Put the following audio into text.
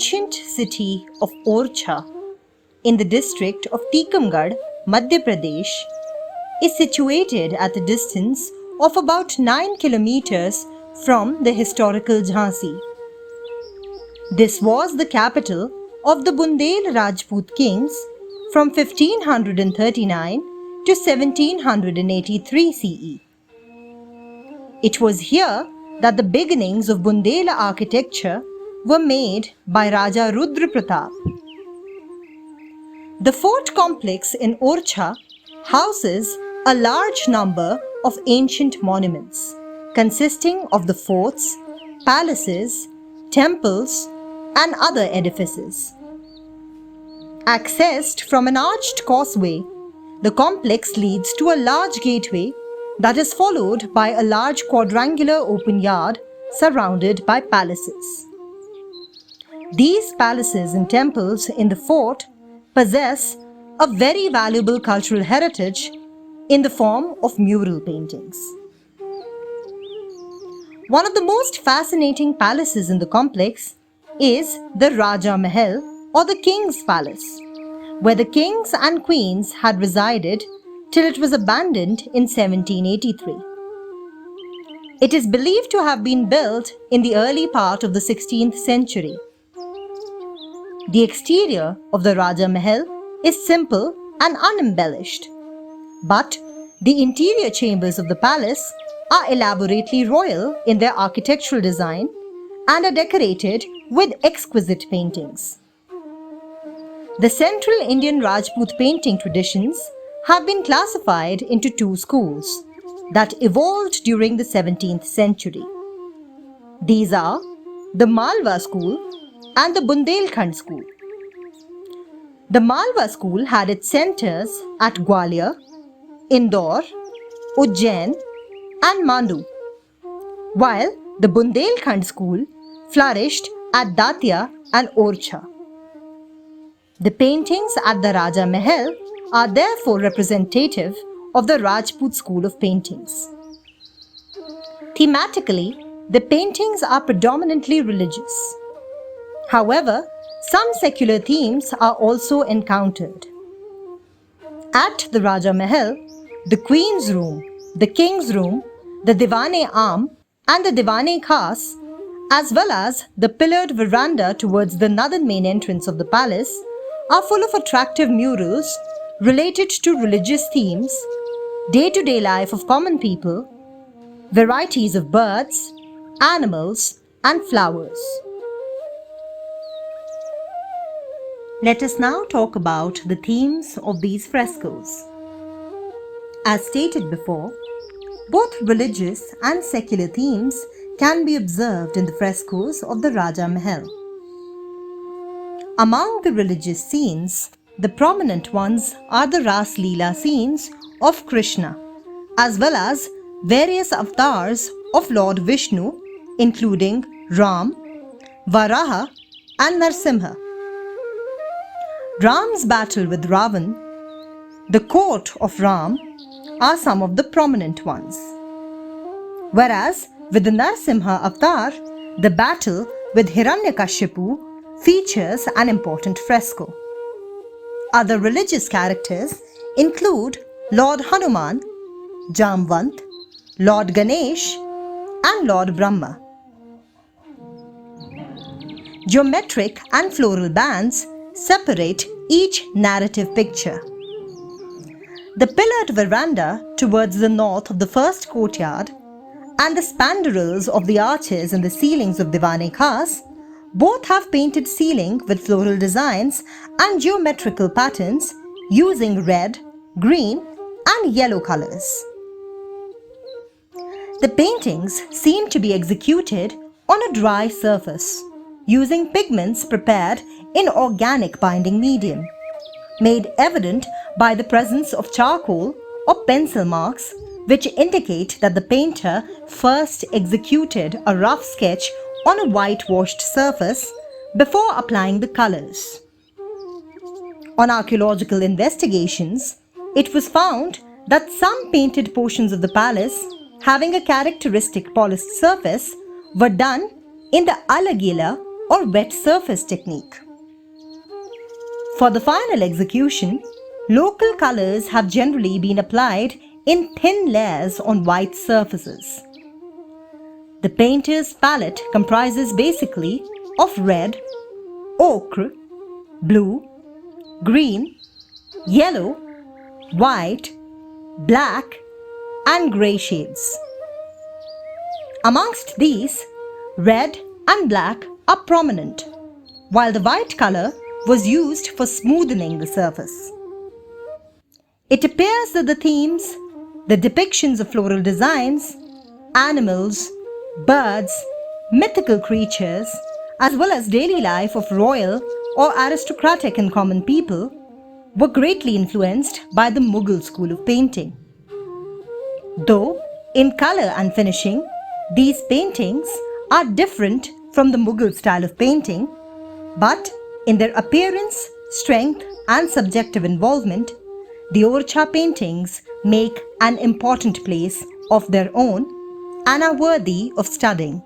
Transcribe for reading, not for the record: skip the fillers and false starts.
ancient city of Orchha in the district of Tikamgarh, Madhya Pradesh, is situated at a distance of about 9 kilometers from the historical Jhansi. This was the capital of the Bundel Rajput kings from 1539 to 1783 CE. It was here that the beginnings of Bundela architecture were made by Raja Rudra Pratap. The fort complex in Orchha houses a large number of ancient monuments consisting of the forts, palaces, temples, and other edifices. Accessed from an arched causeway, the complex leads to a large gateway that is followed by a large quadrangular open yard surrounded by palaces. These palaces and temples in the fort possess a very valuable cultural heritage in the form of mural paintings. One of the most fascinating palaces in the complex is the Raja Mahal, or the King's Palace, where the kings and queens had resided till it was abandoned in 1783. It is believed to have been built in the early part of the 16th century. The exterior of the Raja Mahal is simple and unembellished, but the interior chambers of the palace are elaborately royal in their architectural design and are decorated with exquisite paintings. The Central Indian Rajput painting traditions have been classified into two schools that evolved during the 17th century. These are the Malwa school and the Bundelkhand school. The Malwa school had its centers at Gwalior, Indore, Ujjain, and Mandu, while the Bundelkhand school flourished at Datia and Orchha. The paintings at the Raja Mahal are therefore representative of the Rajput school of paintings. Thematically, the paintings are predominantly religious. However, some secular themes are also encountered. At the Raja Mahal, the Queen's Room, the King's Room, the Diwan-e-Aam and the Diwan-e-Khas, as well as the pillared veranda towards the northern main entrance of the palace, are full of attractive murals related to religious themes, day-to-day life of common people, varieties of birds, animals, and flowers. Let us now talk about the themes of these frescoes. As stated before, both religious and secular themes can be observed in the frescoes of the Raja Mahal. Among the religious scenes, the prominent ones are the Ras Leela scenes of Krishna, as well as various avatars of Lord Vishnu, including Ram, Varaha, and Narsimha. Ram's battle with Ravan, the court of Ram, are some of the prominent ones. Whereas with the Narsimha avatar, the battle with Hiranyakashipu features an important fresco. Other religious characters include Lord Hanuman, Jamvant, Lord Ganesh, and Lord Brahma. Geometric and floral bands separate each narrative picture. The pillared veranda towards the north of the first courtyard and the spandarals of the arches and the ceilings of Diwan-e-Khas both have painted ceiling with floral designs and geometrical patterns using red, green, and yellow colors. The paintings seem to be executed on a dry surface using pigments prepared in organic binding medium, made evident by the presence of charcoal or pencil marks, which indicate that the painter first executed a rough sketch on a whitewashed surface before applying the colors. On archaeological investigations, it was found that some painted portions of the palace having a characteristic polished surface were done in the Alagila or wet surface technique. For the final execution, local colors have generally been applied in thin layers on white surfaces. The painter's palette comprises basically of red, ochre, blue, green, yellow, white, black, and grey shades. Amongst these, red and black are prominent, while the white color was used for smoothing the surface. It appears that the themes, the depictions of floral designs, animals, birds, mythical creatures, as well as daily life of royal or aristocratic and common people, were greatly influenced by the Mughal school of painting. Though, in color and finishing, these paintings are different from the Mughal style of painting, but in their appearance, strength, and subjective involvement, the Orchha paintings make an important place of their own and are worthy of studying.